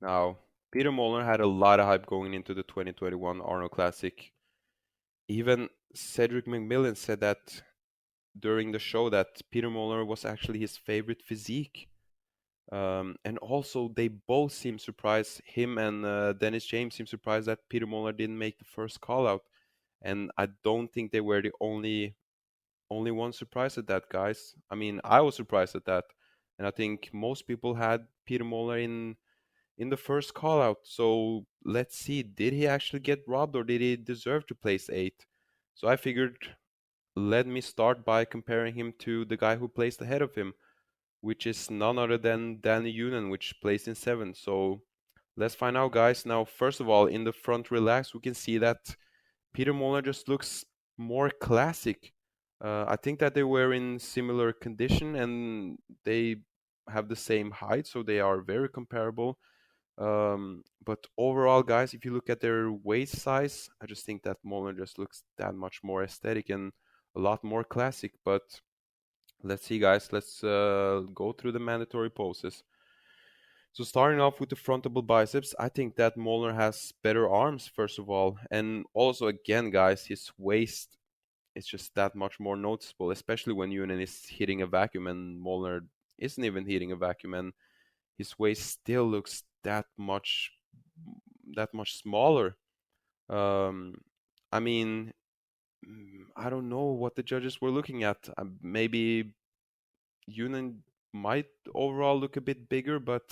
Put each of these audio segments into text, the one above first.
Now, Peter Molnar had a lot of hype going into the 2021 Arnold Classic. Even Cedric McMillan said that during the show that Peter Molnar was actually his favorite physique. And also, they both seem surprised. Him and Dennis James seem surprised that Peter Molnar didn't make the first call out. And I don't think they were the only one surprised at that, guys. I mean, I was surprised at that, and I think most people had Peter Molnar in the first call out. So let's see, did he actually get robbed or did he deserve to place eight? So I figured, let me start by comparing him to the guy who placed ahead of him, which is none other than Dani Younan, which placed in seventh. So let's find out, guys. Now, first of all, in the front relax, we can see that Peter Molnar just looks more classic. I think that they were in similar condition and they have the same height, so they are very comparable. But overall, guys, if you look at their waist size, I just think that Molnar just looks that much more aesthetic and a lot more classic. But let's see, guys. Let's go through the mandatory poses. So starting off with the front double biceps, I think that Molnar has better arms, first of all. And also, again, guys, his waist is just that much more noticeable, especially when Younan is hitting a vacuum and Molnar isn't even hitting a vacuum. And his waist still looks that much smaller. Um, I mean, I don't know what the judges were looking at. Maybe Yunan might overall look a bit bigger, but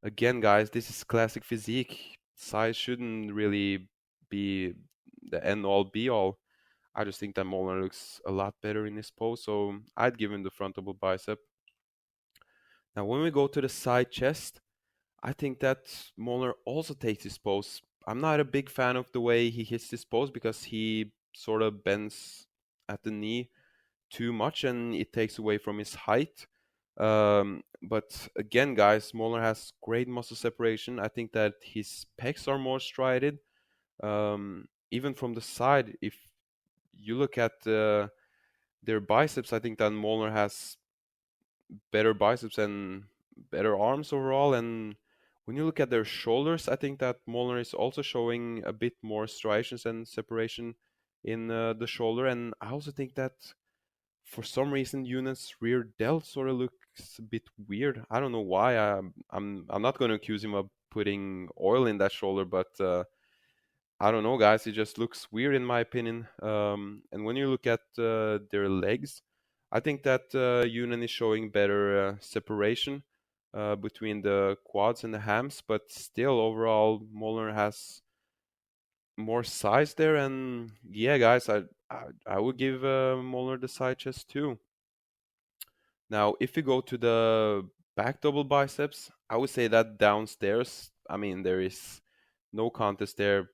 again, guys, this is classic physique. Size shouldn't really be the end all be all. I just think that Molnar looks a lot better in this pose, so I'd give him the front double bicep. Now, when we go to the side chest, I think that Molnar also takes his pose. I'm not a big fan of the way he hits this pose because he sort of bends at the knee too much and it takes away from his height. But again, guys, Molnar has great muscle separation. I think that his pecs are more strided. Even from the side, if you look at their biceps, I think that Molnar has better biceps and better arms overall. And when you look at their shoulders, I think that Molnar is also showing a bit more striations and separation in the shoulder. And I also think that for some reason Yunus' rear delt sort of looks a bit weird. I don't know why. I'm not going to accuse him of putting oil in that shoulder, but I don't know, guys. It just looks weird in my opinion. And when you look at their legs, I think that Yunan is showing better separation between the quads and the hams, but still overall Molnar has more size there. And yeah, guys, I would give Molnar the side chest too. Now, if you go to the back double biceps, I would say that downstairs, I mean, there is no contest there.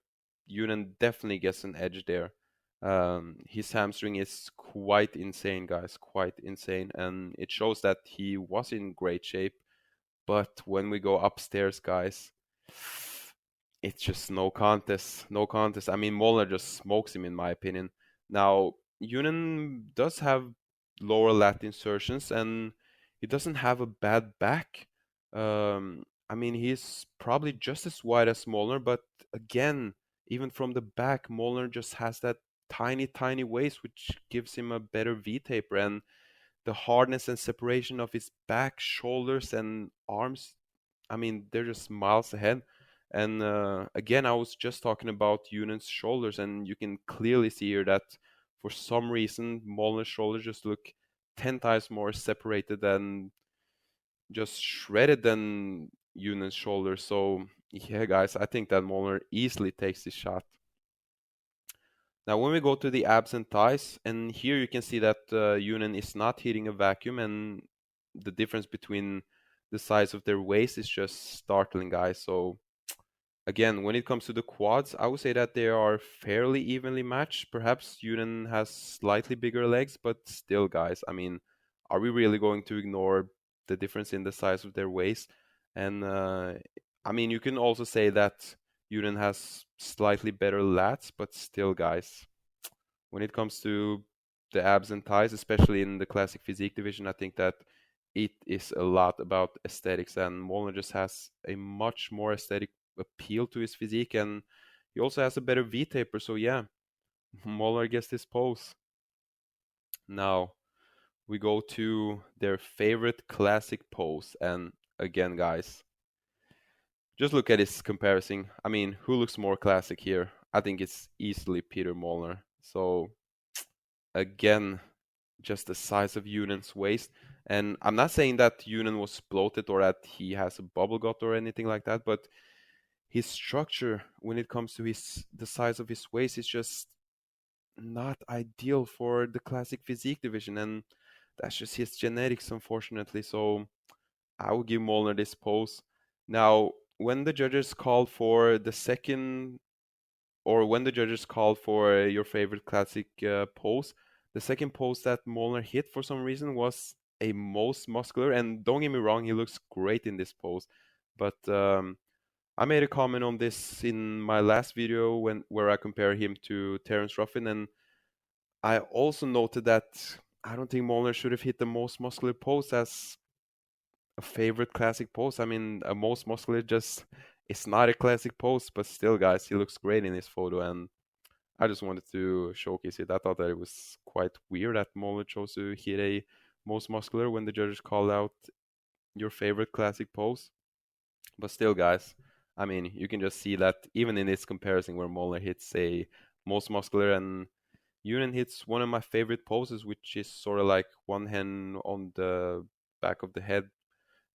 Yunan definitely gets an edge there. His hamstring is quite insane, guys, quite insane. And it shows that he was in great shape. But when we go upstairs, guys, it's just no contest. No contest. I mean, Molnar just smokes him, in my opinion. Now, Yunan does have lower lat insertions and he doesn't have a bad back. I mean, he's probably just as wide as Molnar, but again, even from the back, Molnar just has that tiny, tiny waist, which gives him a better V taper. And the hardness and separation of his back, shoulders, and arms, I mean, they're just miles ahead. And again, I was just talking about Unan's shoulders, and you can clearly see here that for some reason, Molnar's shoulders just look 10 times more separated and just shredded than Unan's shoulders. So, yeah, guys, I think that Molnar easily takes this shot. Now, when we go to the abs and thighs, and here you can see that Yunan is not hitting a vacuum, and the difference between the size of their waist is just startling, guys. So, again, when it comes to the quads, I would say that they are fairly evenly matched. Perhaps Yunan has slightly bigger legs, but still, guys, I mean, are we really going to ignore the difference in the size of their waist? And I mean, you can also say that Yunan has slightly better lats, but still, guys, when it comes to the abs and thighs, especially in the classic physique division, I think that it is a lot about aesthetics, and Molnar just has a much more aesthetic appeal to his physique, and he also has a better V-taper. So yeah, Molnar gets this pose. Now we go to their favorite classic pose, and again, guys, just look at his comparison. I mean, who looks more classic here? I think it's easily Peter Molnar. So again, just the size of Younan's waist. And I'm not saying that Younan was bloated or that he has a bubble gut or anything like that, but his structure when it comes to the size of his waist is just not ideal for the classic physique division, and that's just his genetics, unfortunately. So I will give Molnar this pose. Now, when the judges called for the second, or when the judges called for your favorite classic pose, the second pose that Molnar hit for some reason was a most muscular. And don't get me wrong, he looks great in this pose. But I made a comment on this in my last video where I compare him to Terence Ruffin, and I also noted that I don't think Molnar should have hit the most muscular pose as a favorite classic pose. I mean, a most muscular just it's not a classic pose, but still, guys, he looks great in this photo, and I just wanted to showcase it. I thought that it was quite weird that Molnar chose to hit a most muscular when the judges called out your favorite classic pose. But still, guys, I mean, you can just see that even in this comparison where Molnar hits a most muscular and Younan hits one of my favorite poses, which is sort of like one hand on the back of the head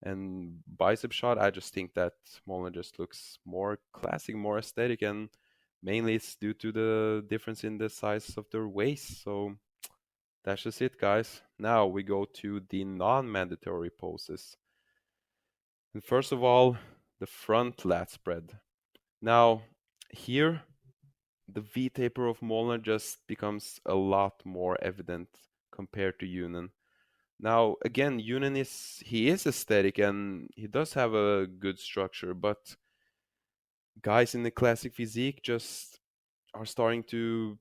and bicep shot. I just think that Molnar just looks more classic, more aesthetic, and mainly it's due to the difference in the size of their waist. So that's just it, guys. Now we go to the non-mandatory poses. And first of all, the front lat spread. Now, here, the V-taper of Molnar just becomes a lot more evident compared to Younan. Now, again, Younan is aesthetic and he does have a good structure, but guys in the classic physique just are starting to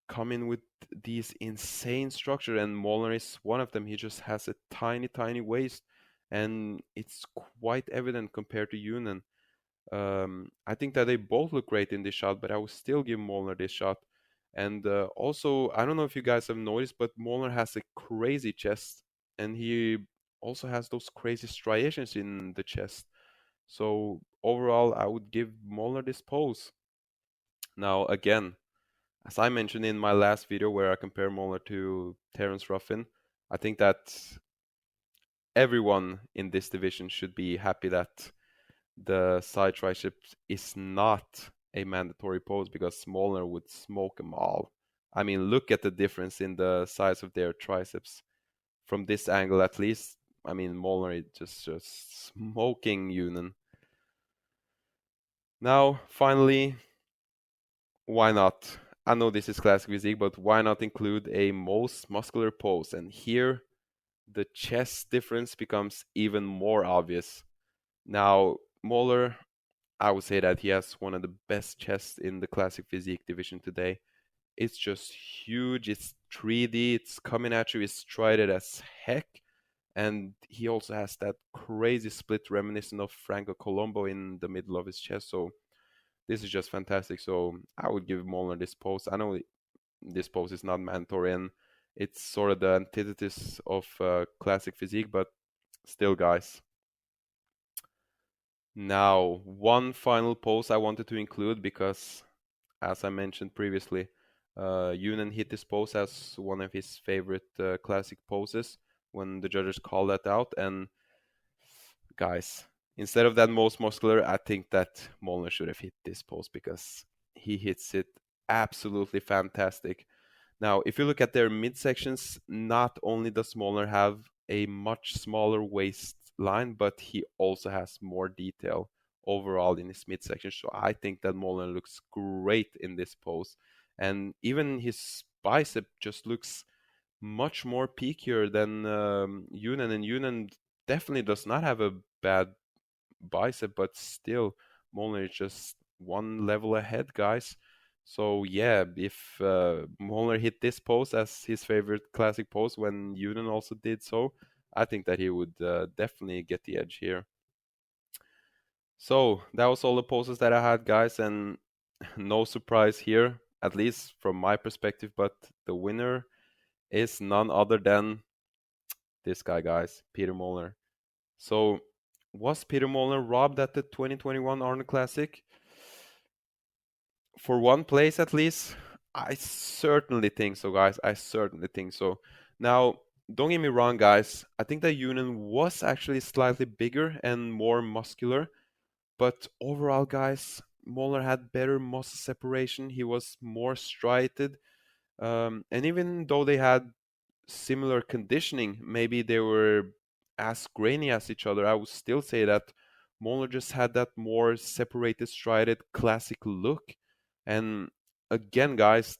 come in with these insane structure, and Molnar is one of them. He just has a tiny, tiny waist, and it's quite evident compared to Younan. I think that they both look great in this shot, but I will still give Molnar this shot. And also, I don't know if you guys have noticed, but Molnar has a crazy chest, and he also has those crazy striations in the chest. So overall, I would give Molnar this pose. Now, again, as I mentioned in my last video where I compare Molnar to Terence Ruffin, I think that everyone in this division should be happy that the side triceps is not a mandatory pose, because Molnar would smoke them all. I mean, look at the difference in the size of their triceps. From this angle at least, I mean, Molnar is just smoking Younan. Now, finally, why not? I know this is classic physique, but why not include a most muscular pose? And here, the chest difference becomes even more obvious. Now, Molnar, I would say that he has one of the best chests in the classic physique division today. It's just huge. It's 3D. It's coming at you. It's striated as heck. And he also has that crazy split reminiscent of Franco Colombo in the middle of his chest. So this is just fantastic. So I would give Molnar this pose. I know this pose is not mandatory and it's sort of the antithesis of classic physique, but still, guys. Now, one final pose I wanted to include because, as I mentioned previously, Younan hit this pose as one of his favorite classic poses when the judges called that out. And guys, instead of that most muscular, I think that Molnar should have hit this pose because he hits it absolutely fantastic. Now, if you look at their midsections, not only does Molnar have a much smaller waistline, but he also has more detail overall in his midsection. So I think that Molnar looks great in this pose. And even his bicep just looks much more peakier than Younan. And Younan definitely does not have a bad bicep, but still, Molnar is just one level ahead, guys. So yeah, if Molnar hit this pose as his favorite classic pose when Younan also did so, I think that he would definitely get the edge here. So that was all the poses that I had, guys, and no surprise here, at least from my perspective. But the winner is none other than this guy, guys, Peter Molnar. So was Peter Molnar robbed at the 2021 Arnold Classic? For one place at least, I certainly think so, guys. I certainly think so. Now, don't get me wrong, guys. I think that Younan was actually slightly bigger and more muscular, but overall, guys, Molnar had better muscle separation. He was more striated. And even though they had similar conditioning, maybe they were as grainy as each other, I would still say that Molnar just had that more separated, striated, classic look. And again, guys,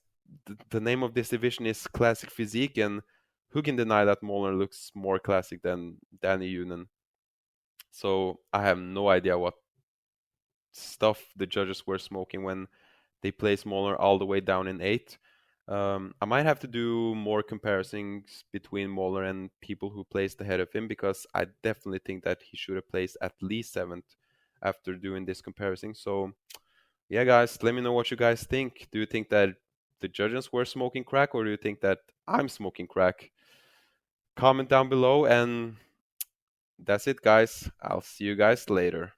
the name of this division is Classic Physique, and who can deny that Molnar looks more classic than Dani Younan? So I have no idea what stuff the judges were smoking when they placed Molnar all the way down in eighth. I might have to do more comparisons between Molnar and people who placed ahead of him, because I definitely think that he should have placed at least seventh after doing this comparison. So yeah, guys, let me know what you guys think. Do you think that the judges were smoking crack, or do you think that I'm smoking crack? Comment down below, and that's it, guys. I'll see you guys later.